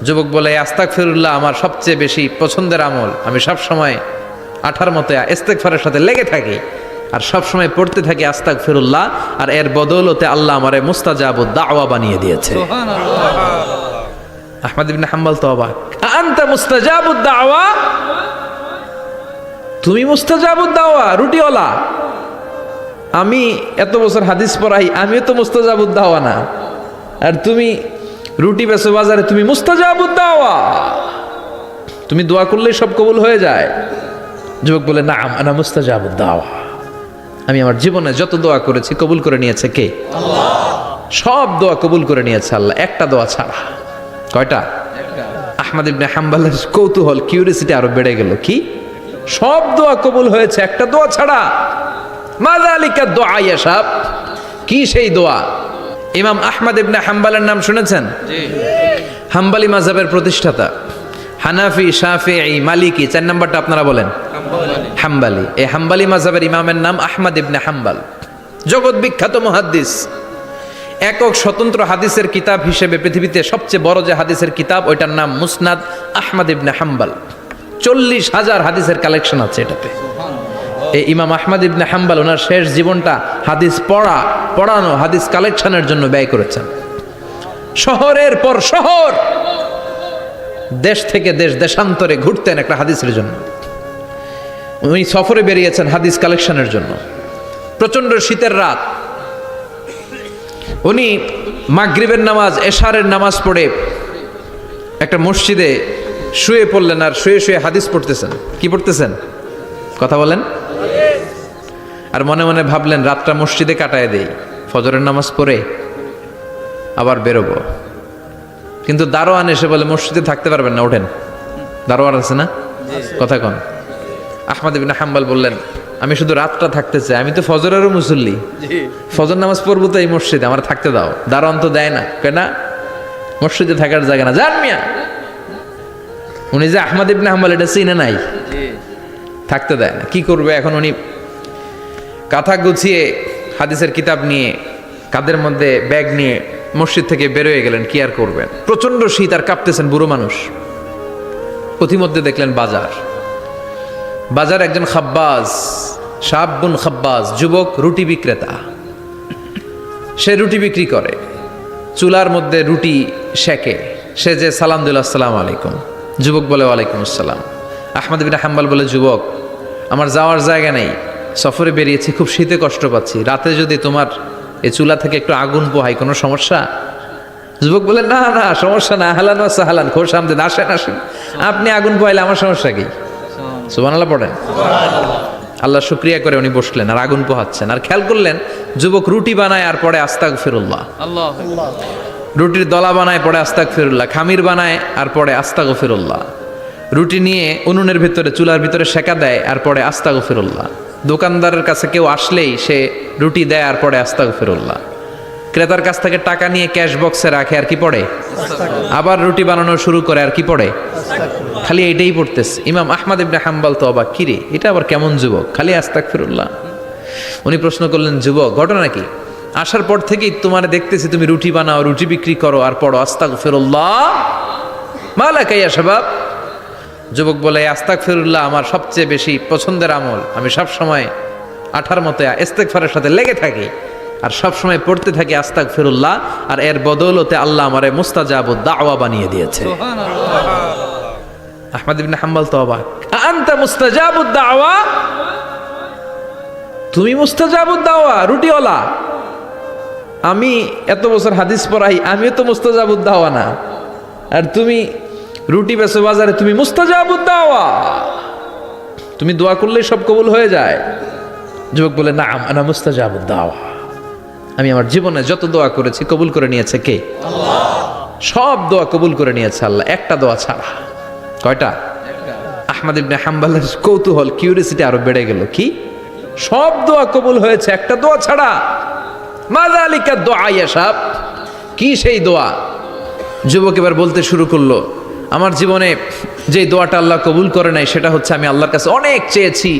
যুবক বলে, আস্তাগফিরুল্লাহ আমার সবচেয়ে বেশি পছন্দের আমল, আমি সব সময় আঠার মতো ইস্তেগফারের সাথে লেগে থাকি আর সব সময় পড়তে থাকি আস্তাগফিরুল্লাহ, আর এর বদৌলতে আল্লাহ আমারে মুস্তাজাবুদ দাওয়া বানিয়ে দিয়েছে। আহমদ ইবনে হাম্বল তো অবাক, আনতা মুস্তাজাবুদ দাওয়া, তুমি মুস্তাজাবুদ দাওয়া, রুটিওয়ালা। আমি এত বছর হাদিস পড়াই, আমিও তো মুস্তাজাবুদ দাওয়া না, আর তুমি রুটি বেচো বাজারে, তুমি মুস্তাজাবুদ দাওয়া, তুমি দোয়া করলেই সব কবুল হয়ে যায়। যুবক বলে, না আনা মুস্তাজাবুদ দাওয়া, আমি আমার জীবনে যত দোয়া করেছি কবুল করে নিয়েছে কে? আল্লাহ। সব দোয়া কবুল করে নিয়েছে আল্লাহ, একটা দোয়া ছাড়া। কয়টা? আহমদ ইবনে হাম্বলের কৌতূহল, কিউরিয়াসিটি আরো বেড়ে গেল। কি? সব দোয়া কবুল হয়েছে, একটা দোয়া ছাড়া। মাযালিকা দোয়া ইয়া সাহেব, কি সেই দোয়া? ইমাম আহমদ ইবনে হাম্বলের নাম শুনেছেন? জি। হাম্বলি মাযহাবের প্রতিষ্ঠাতা, হানাফি, শাফিঈ, মালিকি, 4 নাম্বারটা আপনারা বলেন। হাম্বলি। এই হাম্বলি মাযহাবের ইমামের নাম আহমদ ইবনে হাম্বল, জগৎ বিখ্যাত মুহাদ্দিস। একক স্বতন্ত্র হাদিসের কিতাব হিসেবে পৃথিবীতে সবচেয়ে বড় যে হাদিসের কিতাব, ওইটার নাম মুসনাদ আহমদ ইবনে হাম্বল। 40,000 হাদিসের কালেকশন আছে এটাতে। এই ইমাম আহমদ ইবনে হাম্বল ওনার শেষ জীবনটা হাদিস পড়ানো, হাদিস কালেকশনের জন্য ব্যয় করেছেন। শহরের পর শহর, দেশ থেকে দেশ, দেশান্তরে ঘুরতেন একটা হাদিসের জন্য। উনি সফরে বেরিয়েছেন হাদিস কালেকশনের জন্য। প্রচন্ড শীতের রাত, উনি মাগরিবের নামাজ, এশারের নামাজ পড়ে একটা মসজিদে শুয়ে পড়লেন, আর শুয়ে শুয়ে হাদিস পড়তেছেন। কি পড়তেছেন? কথা বলেন। আর মনে মনে ভাবলেন, রাতটা মসজিদে কাটায় দেই, ফজরের নামাজ পড়ে আবার বেরোবো। কিন্তু দারোয়ান এসে বলে, মসজিদে থাকতে পারবেন না, ওঠেন। দারোয়ান আছে না? কথা কন। আহমদ ইবনে হাম্বল বললেন, আমি শুধু রাতটা থাকতে চাই, আমি তো ফজরেরও মুসল্লি, ফজর নামাজ পড়বো তো এই মসজিদে, আমার থাকতে দাও। দারোয়ান তো দেয় না, কেনা মসজিদে থাকার জায়গা না, যান মিয়া। উনি যে আহমদ ইবনে হাম্বল এটা চিনে নাই, থাকতে দেয় না। কি করবে এখন? উনি কাঁথা গুছিয়ে হাদিসের কিতাব নিয়ে, কাঁধের মধ্যে ব্যাগ নিয়ে মসজিদ থেকে বেরোয় গেলেন। কি আর করবেন, প্রচন্ড শীত, আর কাঁপতেছেন, বুড়ো মানুষ। পথিমধ্যে দেখলেন বাজার একজন খাব্বাজ, শাবুন খাব্বাজ, যুবক রুটি বিক্রেতা। সে রুটি বিক্রি করে, চুলার মধ্যে রুটি সেকে। সে যে সালাম দিল, আসসালামু আলাইকুম। যুবক বলে, ওয়ালাইকুম আসসালাম। আহমদ ইবনে হাম্বল বলে, যুবক আমার যাওয়ার জায়গা নেই, সফরে বেরিয়েছি, খুব শীতে কষ্ট পাচ্ছি, রাতে যদি তোমার এই চুলা থেকে একটু আগুন পোহাই, কোনো সমস্যা? যুবক বলে, না না সমস্যা না, আহলান ওয়া সাহলান, খোশ আমদেদ, আসেন আসেন, আপনি আগুন পোহাইলে আমার সমস্যা কি? সুবহানাল্লাহ পড়েন। আল্লাহ শুকরিয়া করে উনি বসলেন আর আগুন পোহাচ্ছেন। আর খেয়াল করলেন, যুবক রুটি বানায় আর পরে আস্তাগফিরুল্লাহ, রুটির দলা বানায় পরে আস্তাগফিরুল্লাহ, খামির বানায় আর পরে আস্তাগফিরুল্লাহ, রুটি নিয়ে উনুনের ভিতরে, চুলার ভিতরে সেকা দেয় আর পরে আস্তাগফিরুল্লাহ। দোকানদারের কাছে কেউ আসলেই সে রুটি দেয় আর পরে আস্তাগফিরুল্লাহ। ক্রেতার কাছ থেকে টাকা নিয়ে ক্যাশ বক্সে রাখে আর কি পড়ে? আবার রুটি বানানো শুরু করে আর কি পড়ে? খালি এইটাই পড়তেছে। ইমাম আহমদ ইবনে হাম্বল তো অবাক, কিরে এটা আবার কেমন যুবক, খালি আস্তাগফিরুল্লাহ। উনি প্রশ্ন করলেন, যুবক ঘটনা কি? আসার পর থেকেই তোমার দেখতেছি তুমি রুটি বানাও, রুটি বিক্রি করো আর পড়ো আস্তাগফিরুল্লাহ, মালাকা ইয়া শাবাব। যুবক বলে, আস্তাগফিরুল্লাহ আমার সবচেয়ে বেশি পছন্দের আমল, আমি সব সময় আঠার মতো ইস্তেগফারের সাথে লেগে থাকি আর সব সময় পড়তে থাকি আস্তাগফিরুল্লাহ, আর এর বদৌলতে আল্লাহ আমারে মুস্তাজাবুদ দাওয়া বানিয়ে দিয়েছে। আহমদ ইবনে হাম্বল তো অবাক, আনতা মুস্তাজাবুদ দাওয়া, তুমি মুস্তাজাবুদ দাওয়া, রুটিওয়ালা। আমি এত বছর হাদিস পড়াই, আমিও তো মুস্তাজাবুদ দাওয়া না, আর তুমি রুটি বেচো বাজারে, তুমি মুস্তাজাবুদ দাওয়া, তুমি দোয়া করলেই সব কবুল হয়ে যায়। যুবক বলে, না আনা মুস্তাজাবুদ দাওয়া, আমি আমার জীবনে যত দোয়া করেছি কবুল করে নিয়েছে কে? আল্লাহ। সব দোয়া কবুল করে নিয়েছে আল্লাহ, একটা দোয়া ছাড়া। কয়টা? আহমদ ইবনে হাম্বলের কৌতূহল, কিউরিয়াসিটি আরো বেড়ে গেল। কি? সব দোয়া কবুল হয়েছে, একটা দোয়া ছাড়া। মাযালিকা দোয়া ইয়া সাহেব, কি সেই দোয়া? যুবক এবার বলতে শুরু করলো, আমার জীবনে যে দোয়াটা আল্লাহ কবুল করে নাই সেটা হচ্ছে, আমি আল্লাহর কাছে অনেক চেয়েছি,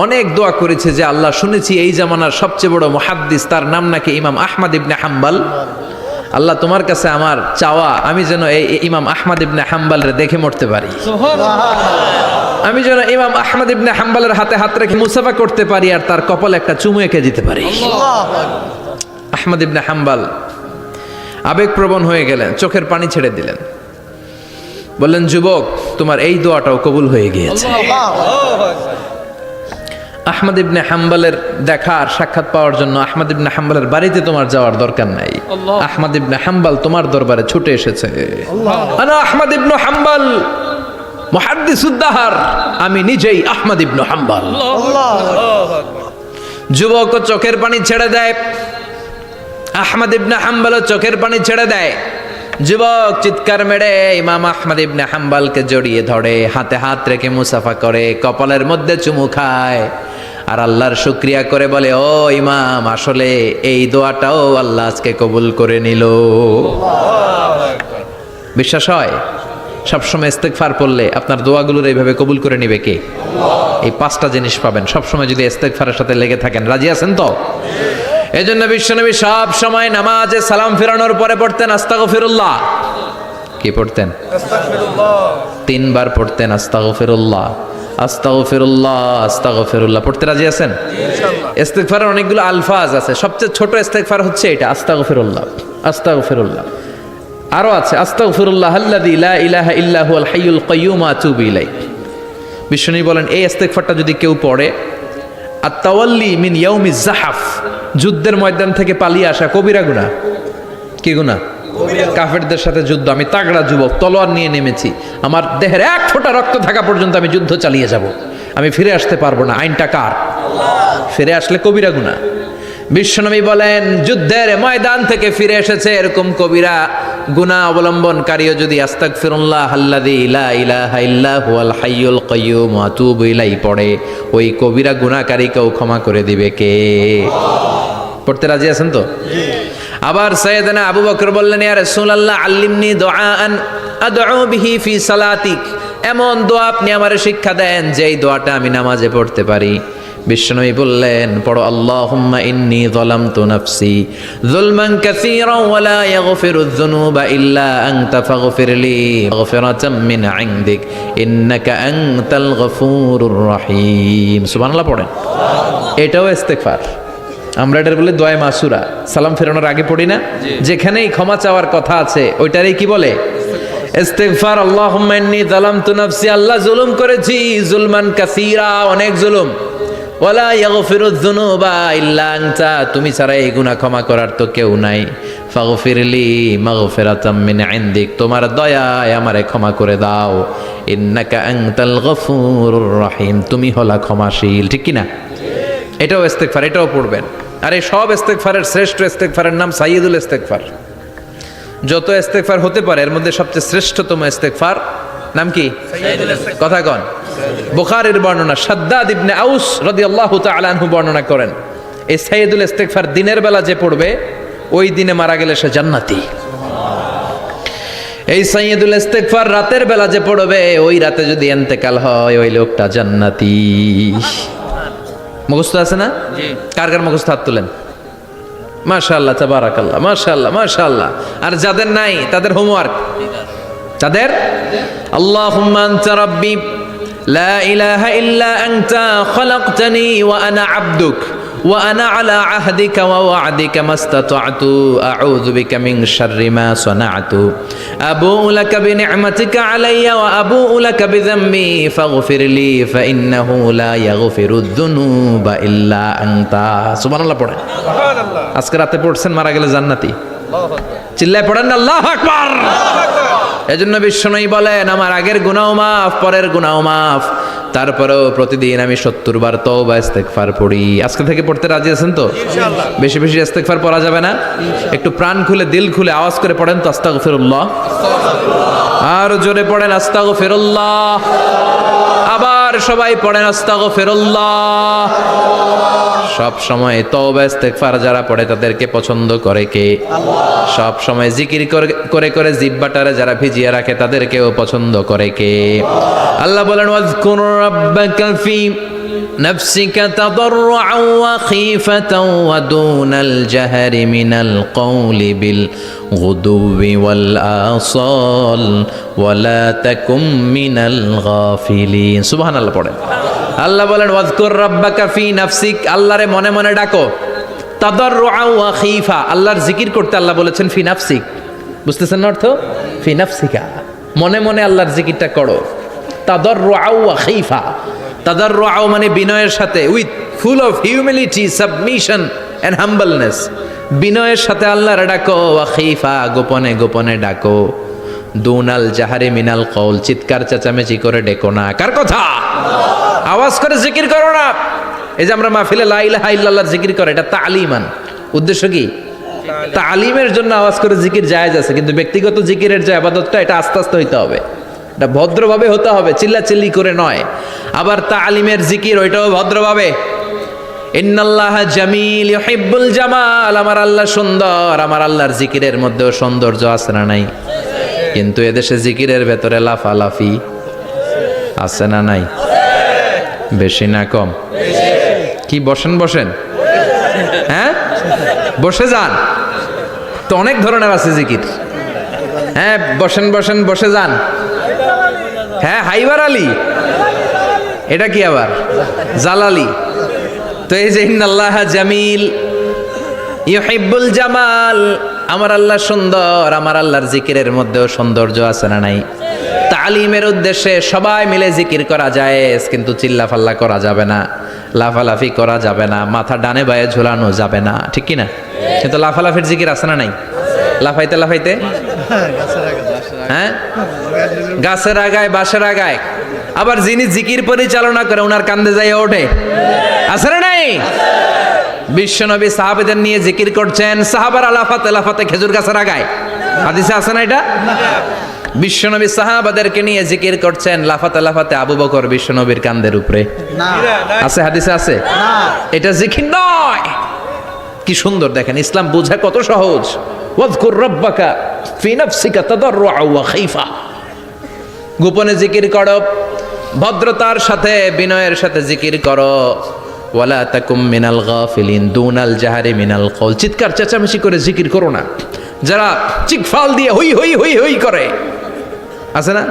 অনেক দোয়া করেছে যে আল্লাহ, শুনেছি এই জামানার সবচেয়ে বড় মুহাদ্দিস, তার নাম নাকি ইমাম আহমদ ইবনে হাম্বল। আল্লাহ তোমার কাছে আমার চাওয়া, আমি যেন এই ইমাম আহমদ ইবনে হাম্বলরে দেখে মরতে পারি, আমি যেন ইমাম আহমদ ইবনে হাম্বলের হাতে হাত রেখে মুসাফা করতে পারি আর তার কপালে একটা চুমু এঁকে দিতে পারি। আহমদ ইবনে হাম্বল আবেগপ্রবণ হয়ে গেলেন, চোখের পানি ছেড়ে দিলেন, বললেন, যুবক, তোমার এই দোয়াটাও কবুল হয়ে গিয়েছে। আহমদ ইবনে হাম্বলের দেখার সাক্ষাৎ পাওয়ার জন্য আহমদ ইবনে হাম্বলের বাড়িতে তোমার যাওয়ার দরকার নাই, আহমদ ইবনে হাম্বল তোমার দরবারে ছুটে এসেছে। আনা আহমদ ইবনে হাম্বল মুহাদ্দিসুদ্দাহর, আমি নিজেই আহমদ ইবনে হাম্বল। যুবক চোখের পানি ছেড়ে দেয়, আহমদ ইবনে হাম্বল চোখের পানি ছেড়ে দেয়। যুবক চিৎকার মেরে ইমাম আহমদ ইবনে হাম্বলকে জড়িয়ে ধরে, হাতে হাত রেখে মুসাফা করে, কপালের মধ্যে চুমু খায় আর আল্লাহর শুকরিয়া করে বলে, ও ইমাম, আসলে এই দোয়াটাও আল্লাহ আজকে কবুল করে নিল। বিশ্বাস হয়? সবসময় ইস্তেগফার পড়লে আপনার দোয়াগুলোর এইভাবে কবুল করে নিবে কে? এই 5টা জিনিস পাবেন সবসময় যদি ইস্তেগফারের সাথে লেগে থাকেন। রাজি আছেন তো? এজন্য বিশ্বনবী সব সময় নামাজে সালাম ফেরানোর পরে পড়তেন আস্তাগফিরুল্লাহ। কি পড়তেন? আস্তাগফিরুল্লাহ। 3 বার পড়তেন আস্তাগফিরুল্লাহ, আস্তাগফিরুল্লাহ, আস্তাগফিরুল্লাহ। পড়তে রাজি আছেন? ইনশাআল্লাহ। ইস্তেগফারের অনেকগুলো আলফাজ আছে, সবচেয়ে ছোট ইস্তেগফার হচ্ছে এটা, আস্তাগফিরুল্লাহ, আস্তাগফিরুল্লাহ। আরো আছে আস্তাগফিরুল্লাহ আল্লাযী লা ইলাহা ইল্লা হুয়াল হাইয়ুল কাইয়্যুম ওয়া আতুবু ইলাইহি। বিশ্বনবী বলেন, এই ইস্তেগফারটা যদি কেউ পড়ে, আত-তাওয়াল্লি মিন ইয়াউমিজ জাহাফ, যুদ্ধের ময়দান থেকে পালিয়ে আসা কবিরা গুনাহ। কি গুনাহ? কাফেরদের সাথে যুদ্ধ, আমি তাগড়া যুবক, তলোয়ার নিয়ে নেমেছি, আমার দেহের 1 ফোঁটা রক্ত থাকা পর্যন্ত আমি যুদ্ধ চালিয়ে যাব, আমি ফিরে আসতে পারবো না, আইনটা কার? ফিরে আসলে কবিরা গুনাহ। বিশ্বনবী বলেন, যুদ্ধের ময়দান থেকে ফিরে এসেছে এরকম কবিরা গুনাহ অবলম্বনকারীও যদি আস্তাগফিরুল্লাহ আল্লাযী লা ইলাহা ইল্লা হুয়াল হাইয়ুল কাইয়্যুম ওয়া আতুবু ইলাইহি পড়ে, ওই কবিরা গুনাহকারীকেও ক্ষমা করে দিবে কে? পড়তে রাজি আছেন তো? আবার সাইয়েদনা আবু বকর বললেন, ইয়া রাসূলুল্লাহ আল্লিমনি দুআআন আদউ বিহি ফি সালাতিক, এমন দোয়া আপনি আমারে শিক্ষা দেন যেই দোয়াটা আমি নামাজে পড়তে পারি। বিশ্বনবী বললেন, পড়ো, আল্লাহুম্মা ইন্নী যালামতু নাফসি যুলমান কাসীরান ওয়া লা ইয়াগফিরুয যুনুবা ইল্লা আনতা ফাগফিরলি মাগফিরাতাম মিন ইনদিক ইন্নাকা আনতাল গফুরুর রহিম। সুবহানাল্লাহ পড়েন। এটাও ইস্তেগফার। আমরা এটার বলে দোয়া মাসুরা, সালাম ফেরানোর আগে পড়ি না? যেখানেই ক্ষমা চাওয়ার কথা আছে ওইটারই কি বলে? ইস্তেগফার। আল্লাহুম্মা ইন্নী যালামতু নাফসি, আল্লাহ জুলুম করেছি, যুলমান কাসীরা, অনেক জুলুম, ওয়ালা ইয়াগফিরুয যুনুবা ইল্লা আনতা, তুমি ছাড়া এই গুনাহ ক্ষমা করার তো কেউ নাই, ফাগফিরলি মাগফিরাতাম মিন ইনদিক, তোমার দয়ায় আমারে ক্ষমা করে দাও, ইন্নাকা আনতাল গফুরুর রহিম, তুমি হলা ক্ষমাশীল। ঠিক কি না? এটাও ইস্তেগফার, এটাও পড়বেন। আর এই সব ইস্তেগফারের শ্রেষ্ঠ ইস্তেগফারের নাম সাইয়্যিদুল ইস্তেগফার। যত ইস্তেগফার হতে পারে এর মধ্যে সবচেয়ে শ্রেষ্ঠতম ইস্তেগফার নাম কি? কথা কন। বুখারীর বর্ণনা, শাদ্দাদ ইবনে আউস রাদিয়াল্লাহু তাআলা আনহু বর্ণনা করেন, এই সাইয়্যিদুল ইস্তেগফার দিনের বেলা যে পড়বে ওই দিনে মারা গেলে সে জান্নাতি। এই সাইয়্যিদুল ইস্তেগফার রাতের বেলা যে পড়বে ওই রাতে যদি ইন্তেকাল হয় ওই লোকটা জান্নাতি। মুখস্থ আছে না? কার কার মুখস্থ? হাত তুলেন। মাশাআল্লাহ, তাবারাকাল্লাহ, মাশাআল্লাহ, মাশাআল্লাহ। আর যাদের নাই তাদের হোমওয়ার্ক, তাদের আল্লাহুম্মা আনতা রাব্বি লা ইলাহা ইল্লা আনতা খালাকতানি ওয়া আনা আবদুক ওয়া আনা আলা আহদিকা ওয়া ওয়া'দিকা মাস্তাতা'তু আউযু বিকা মিন শাররি মা সানা'তু আবু'ু লাকা বিনি'মাতিকা আলাইয়া ওয়া আবু'ু লাকা বিযামবি ফাগফিরলি ফাইন্নাহু লা ইয়াগফিরুয যুনুবা ইল্লা আনতা। সুবহানাল্লাহ পড়েন। সুবহানাল্লাহ। আজকে রাতে পড়ছেন, মারা গেলে জান্নাতি। আল্লাহু আকবার। চিল্লায় পড়েন না আল্লাহু আকবার। এজন্য বিশ্বনবী বলেন, আমার আগের গুনাহ মাফ, পরের গুনাহ মাফ, তারপরেও প্রতিদিন আমি 70 বার তওবা ইস্তেগফার পড়ি। আজকে থেকে পড়তে রাজি আছেন তো? ইনশাআল্লাহ। বেশি বেশি ইস্তেগফার পড়া যাবে না? একটু প্রাণ খুলে দিল খুলে আওয়াজ করে পড়েন তো, আস্তাগফিরুল্লাহ। আর জোরে পড়েন আস্তাগফিরুল্লাহ। আবার সবাই পড়েন আস্তাগফিরুল্লাহ। সব সময় তওবা ইস্তেগফার যারা পড়ে তাদেরকে পছন্দ করে কে? আল্লাহ। সব সময় জিকির করে করে জিহ্বাটারে যারা ভিজিয়ে রাখে তাদেরকেও পছন্দ করে কে? আল্লাহ বলেন, ওয়াজকুর রাব্বাকা ফি نفسك تضرعا وخيفة ودون الجهر من القول بالغدو والآصال ولا تكن من الغافلين سبحان الله পড়েন আল্লাহ বলেন ওয়াজকুর রাব্বাকা ফি নাফসিক আল্লাহরে মনে মনে ডাকো তাদাররুআ ওয়া খীফা আল্লাহর জিকির করতে আল্লাহ বলেছেন ফি নাফসিক বুঝতেছেন না অর্থ ফি নাফসিকা মনে মনে আল্লাহর জিকিরটা করো তাদাররুআ ওয়া খীফা তাদাররুআ মানে বিনয়ের সাথে with full of humility submission and humbleness বিনয়ের সাথে আল্লাহর ডাকো ওয়া খীফা গোপনে গোপনে ডাকো দুনাল জাহারি মিনাল কওল চিৎকার চেঁচামেচি করে ডেকো না কার কথা আওয়াজ করে জিকির করো না এই যে আমরা মাহফিলে লা ইলাহা ইল্লাল্লাহর জিকির করে এটা তালিমান উদ্দেশ্য কি তালিমের জন্য আওয়াজ করে জিকির জায়েজ আছে কিন্তু ব্যক্তিগত জিকিরের যে ইবাদতটা এটা আস্তে আস্তে হইতে হবে এটা ভদ্রভাবে হতে হবে চিল্লাচিল্লি করে নয় আবার তালিমের জিকির ওইটাও ভদ্রভাবে ইন্নাল্লাহা জামিল ইউহিব্বুল জামাল আমার আল্লাহ সুন্দর আমার আল্লাহর জিকিরের মধ্যেও সৌন্দর্য আছে না নাই কিন্তু এদেশে জিকিরের ভেতরে লাফালাফি আছে না নাই বেশি না কম কি বসেন বসেন হ্যাঁ বসে যান তো অনেক ধরনের আছে জিকির হ্যাঁ বসেন বসেন বসে যান হ্যাঁ হাইবার আলী এটা কি আবার জালালি তো এই যে ইন্নাল্লাহা জামিল ইউহিব্বুল জামাল আমার আল্লাহ সুন্দর আমার আল্লাহর জিকিরের মধ্যেও সৌন্দর্য আছে না নাই তালিমের উদ্দেশ্যে সবাই মিলে জিকির করা যায় কিন্তু চিল্লাফাল্লা করা যাবে না লাফালাফি করা যাবে না মাথা ডানে বায়ে ঝোলানো যাবে না ঠিক কি না কিন্তু লাফালাফির জিকির আছে না নাই লাফাইতে লাফাইতে হ্যাঁ গাছের আগায় বাঁশের আগায় আবার যিনি জিকির পরিচালনা করে ওনার কান্দে যাই ওঠে আছে না নাই বিশ্বনবী সাহাবাদের নিয়ে জিকির করছেন সাহাবারা লাফাতে লাফাতে খেজুর গাছের আগায় হাদিসে আছে না এটা বিশ্বনবী সাহাবাদেরকে নিয়ে জিকির করছেন লাফাতে লাফাতে আবু বকর বিশ্বনবীর কান্দের উপরে আছে হাদিসে আছে এটা জিকির নয় কি সুন্দর দেখেন ইসলাম বোঝা কত সহজ ওয়াজকুর রাব্বাকা ফি নাফসিকা তাদাররুআ ওয়া খীফা গোপনে জিকির করো ভদ্রতার সাথে বিনয়ের সাথে জিকির করো ওয়ালা তাকুম মিনাল গাফিলিন দুনাল জাহারি মিনাল কওল চিৎকার চেঁচামেচি করে জিকির করো না যারা চিকফাল দিয়ে হই হই হই হই করে আছে না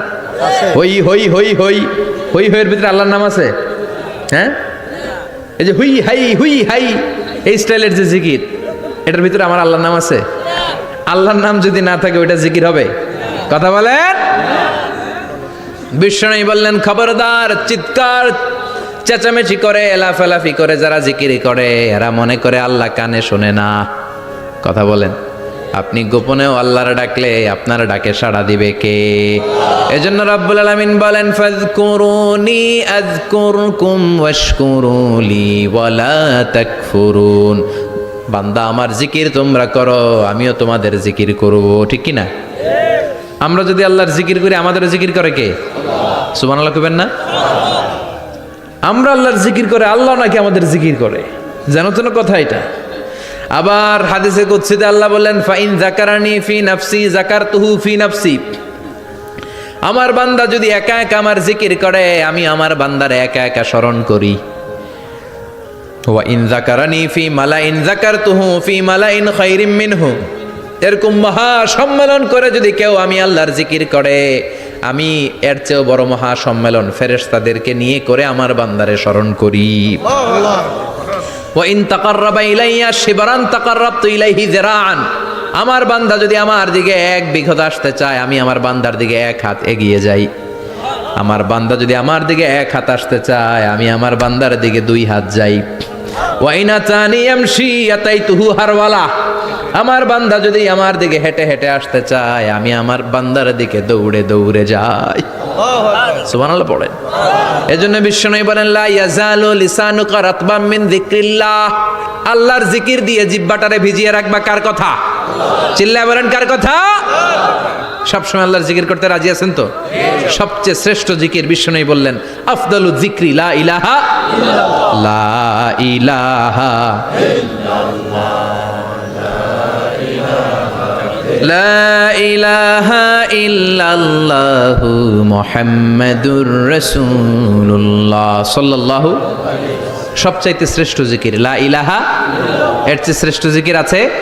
হই হই হই হই হই হইয়ের ভিতরে আল্লাহর নাম আছে হ্যাঁ এই যে হুই হাই এই স্টাইলের যে জিকির এটার ভিতরে আমার আল্লাহর নাম আছে আল্লাহর নাম যদি না থাকে ওইটা জিকির হবে কথা বলেন বিশ্বনবী বললেন খবরদার চিৎকার চেঁচামেচি করে লাফালাফি করে যারা জিকির করে এরা মনে করে আল্লাহ কানে শোনে না কথা বলেন আপনি গোপনেও আল্লাহর ডাকলে আপনার ডাকে সাড়া দিবে কে এজন্য রাব্বুল আলামিন বলেন ফাযকুরুনি আযকুরকুম ওয়াশকুরুলি ওয়ালা তাকফুরুন বান্দা আমার জিকির তোমরা করো আমিও তোমাদের জিকির করব ঠিক কি না আমরা যদি আল্লাহর জিকির করি আমাদের জিকির করে কে সুবহানাল্লাহ কইবেন না আমরা আল্লাহর জিকির করে আল্লাহ নাকি আমাদের জিকির করে জানো তো না কথা এটা আবার হাদিসে কুদসিতে আল্লাহ বলেন ফাইন যাকারানি ফি নাফসি যাকারতুহু ফি নাফসি আমার বান্দা যদি একা একা আমার জিকির করে আমি আমার বান্দারে একা একা স্মরণ করি ওয়া ইন যাকারানি ফি মালাইন যাকারতুহু ফি মালাইন খায়রিম মিনহু এরকম মহা সম্মেলন করে যদি কেউ আমি আল্লাহর জিকির করে আমি এর চেয়েও বড় মহা সম্মেলন ফেরেশতাদেরকে নিয়ে করে আমার বান্দারে স্মরণ করি ওয়া ইন তাকাররাবা ইলাইয়া শিবরান তাকাররাবতু ইলাইহি যিরাআন আমার বান্দা যদি আমার দিকে এক বিঘত আসতে চায় আমি আমার বান্দার দিকে এক হাত এগিয়ে যাই আমার বান্দা যদি আমার দিকে এক হাত আসতে চায় আমি আমার বান্দার দিকে দুই হাত যাই ওয়া ইন আতানি ইয়ামশি আতাইতুহু হারওয়ালা আমার বান্দা যদি আমার দিকে হেঁটে হেঁটে আসতে চায় আমি আমার বান্দার দিকে দৌড়ে দৌড়ে যাই সুবহানাল্লাহ পড়েন এজন্য বিশ্বনবী বলেন লা ইয়াজালু লিসানুকা রাতবাম মিন যিকরিল্লাহ আল্লাহর জিকির দিয়ে জিহ্বাটারে ভিজিয়ে রাখবা কার কথা চিল্লায় বলেন কার কথা সবসময় আল্লাহর জিকির করতে রাজি আছেন তো সবচেয়ে শ্রেষ্ঠ জিকির বিশ্বনবী বললেন আফদালু যিকরি লা ইলাহা ইল্লাল্লাহ লা ইলাহা ইল্লাল্লাহ لا إله ইল্লাল্লাহু মুহাম্মাদুর রাসূলুল্লাহ সাল্লাল্লাহু সবচাইতে শ্রেষ্ঠ জিকির লা ইলাহা, এর চেয়ে শ্রেষ্ঠ জিকির আছে?